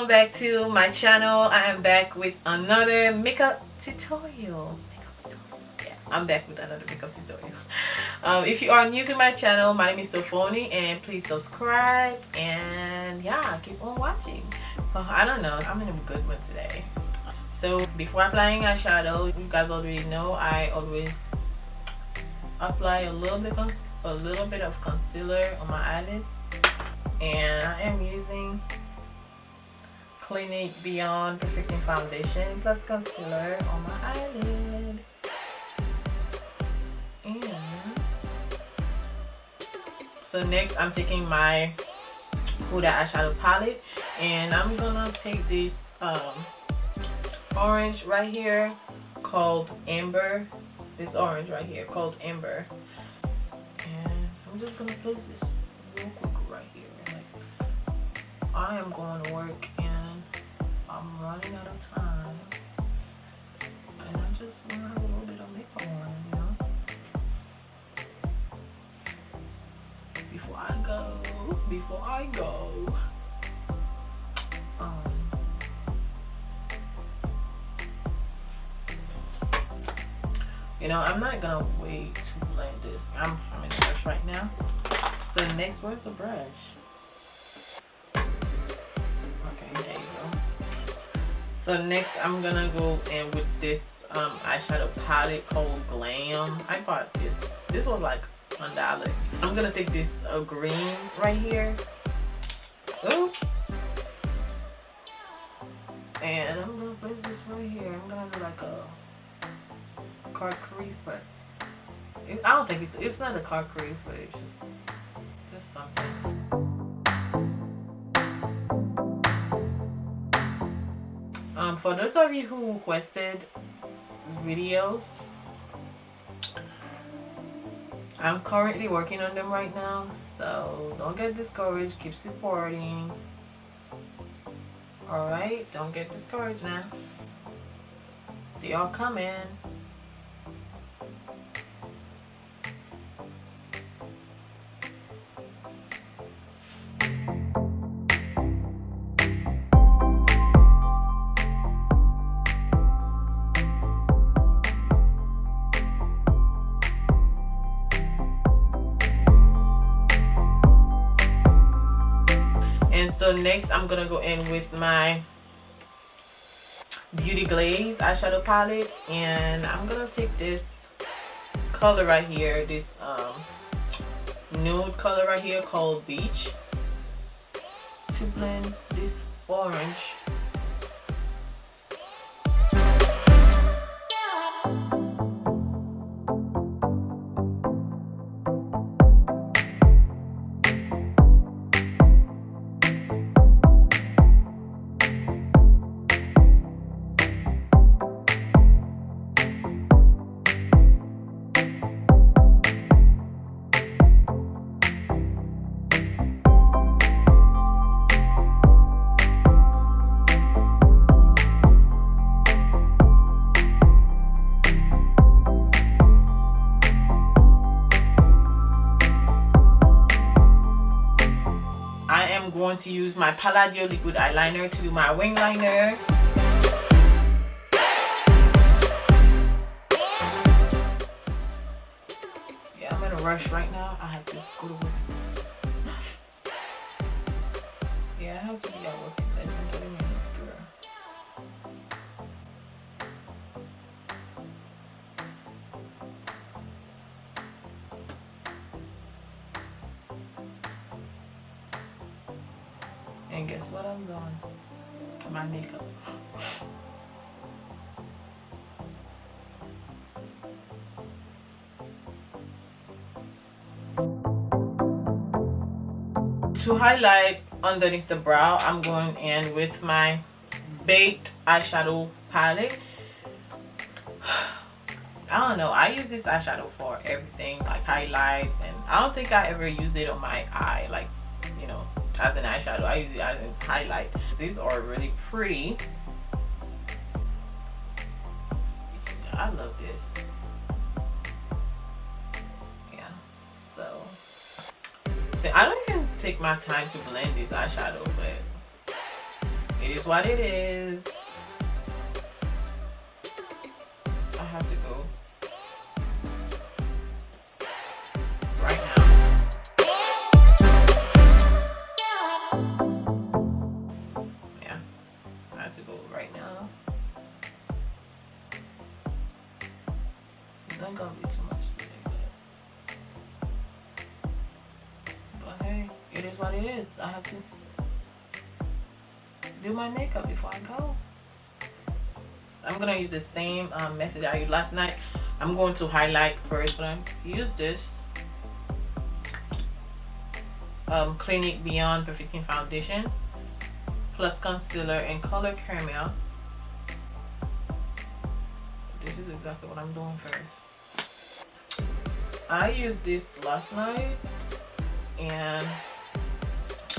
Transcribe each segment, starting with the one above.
welcome back to my channel. I am back with another makeup tutorial. Yeah, I'm back with another makeup tutorial. If you are new to my channel, my name is Sophoni, and please subscribe and yeah, keep on watching. Well, I don't know, I'm in a good mood today. So before applying eyeshadow, you guys already know I always apply a little bit of concealer on my eyelid, and I am using Clinique Beyond Perfecting Foundation plus concealer on my eyelid. And so next I'm taking my Huda eyeshadow palette, and I'm gonna take this orange right here called Amber. This orange right here called Amber, and I'm just gonna place this real quick right here. Like, I am going to work and I'm running out of time, and I just want to have a little bit of makeup on, you know, before I go. You know, I'm not gonna wait to blend this. I'm in the brush right now. So next, where's the brush? Okay, there you go. So next, I'm gonna go in with this eyeshadow palette called Glam. I bought this. This was like $1. I'm gonna take this green right here. Oops. And I'm gonna place this right here. I'm gonna do like a card crease, but I don't think it's not a card crease, but it's just something. For those of you who requested videos, I'm currently working on them right now, so don't get discouraged. Keep supporting. Alright, don't get discouraged now. They are coming. And so next I'm gonna go in with my Beauty Glaze eyeshadow palette, and I'm gonna take this color right here, this nude color right here called Beach, to blend this orange. I am going to use my Palladio liquid eyeliner to do my wing liner. Yeah, I'm in a rush right now. I have to go to work. Yeah, I have to be at work in 30 minutes, girl. And guess what I'm doing? My makeup. To highlight underneath the brow, I'm going in with my Baked eyeshadow palette. I don't know, I use this eyeshadow for everything, like highlights, and I don't think I ever use it on my eye, like, you know, as an eyeshadow. I use it as a highlight. These are really pretty. I love this. Yeah, so I don't even take my time to blend this eyeshadow, but It is what it is. I have to go right now. Yeah, I have to go right now. It's not gonna be too much today, but hey, it is what it is. I have to do my makeup before I go. I'm gonna use the same method I used last night. I'm going to highlight first, but I use this Clinique Beyond Perfecting Foundation plus concealer and color caramel. This is exactly what I'm doing first. I used this last night and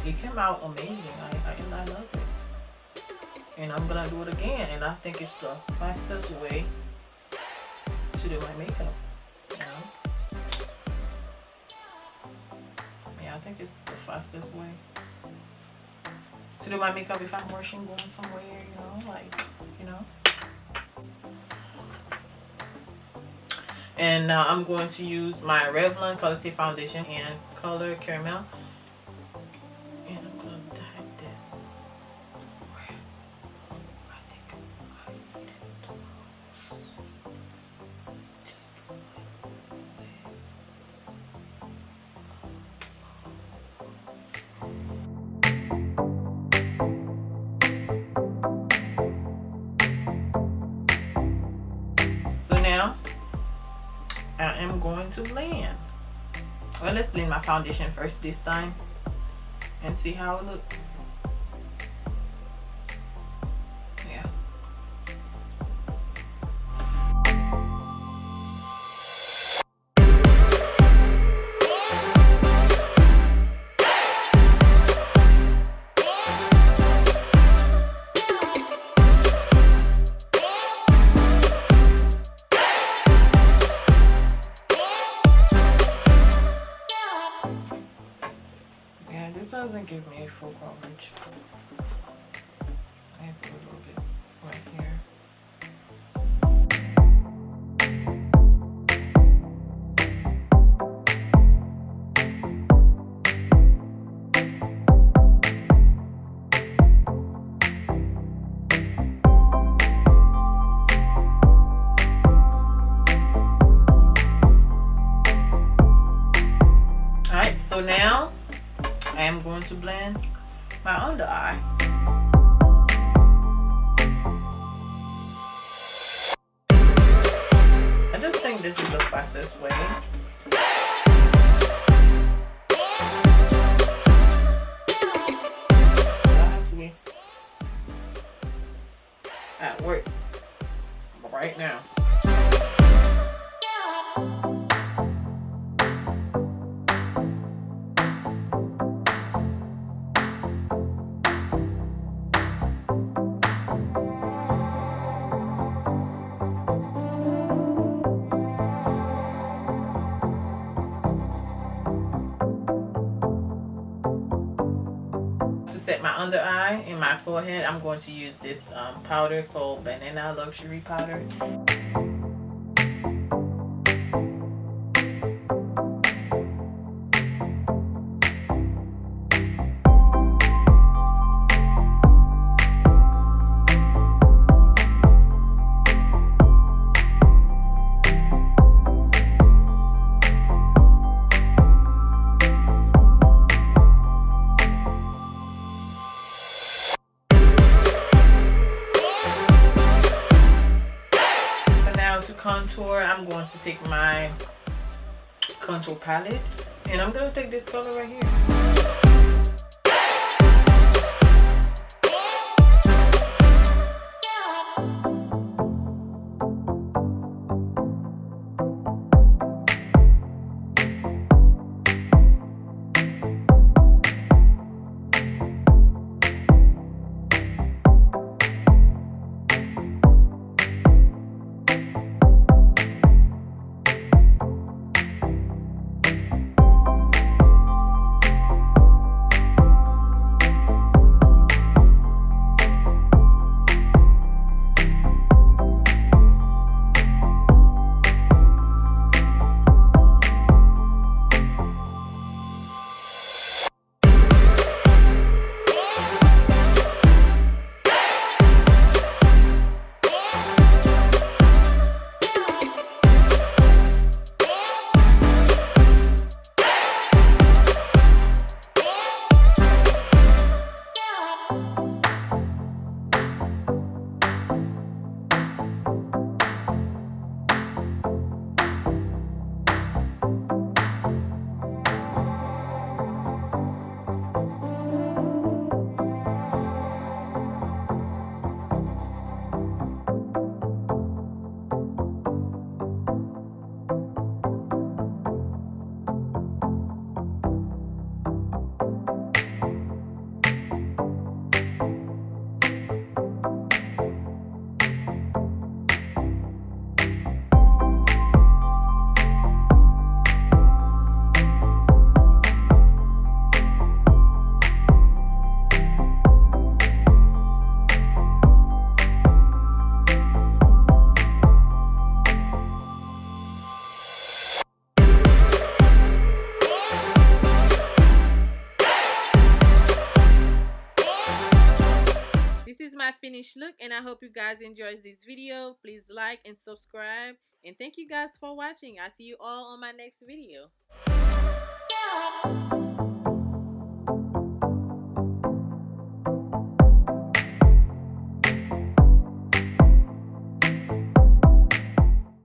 it came out amazing. I love it. And I'm gonna do it again, and I think it's the fastest way to do my makeup, you know? Yeah, I think it's the fastest way to do my makeup if I'm rushing going somewhere, you know, like, you know. And now I'm going to use my Revlon Color Stay Foundation and color caramel. And I'm gonna type this. So now I am going to blend. Well, let's blend my foundation first this time and see how it looks. Yeah. Yeah, this doesn't give me a full coverage. I put a little bit right here. Alright, so now I am going to blend my under eye. I just think this is the fastest way. I have to be at work right now. To set my under eye and my forehead, I'm going to use this powder called Banana Luxury Powder. To contour, I'm going to take my contour palette and I'm going to take this color right here. finished look, and I hope you guys enjoyed this video. Please like and subscribe, and thank you guys for watching. I'll see you all on my next video.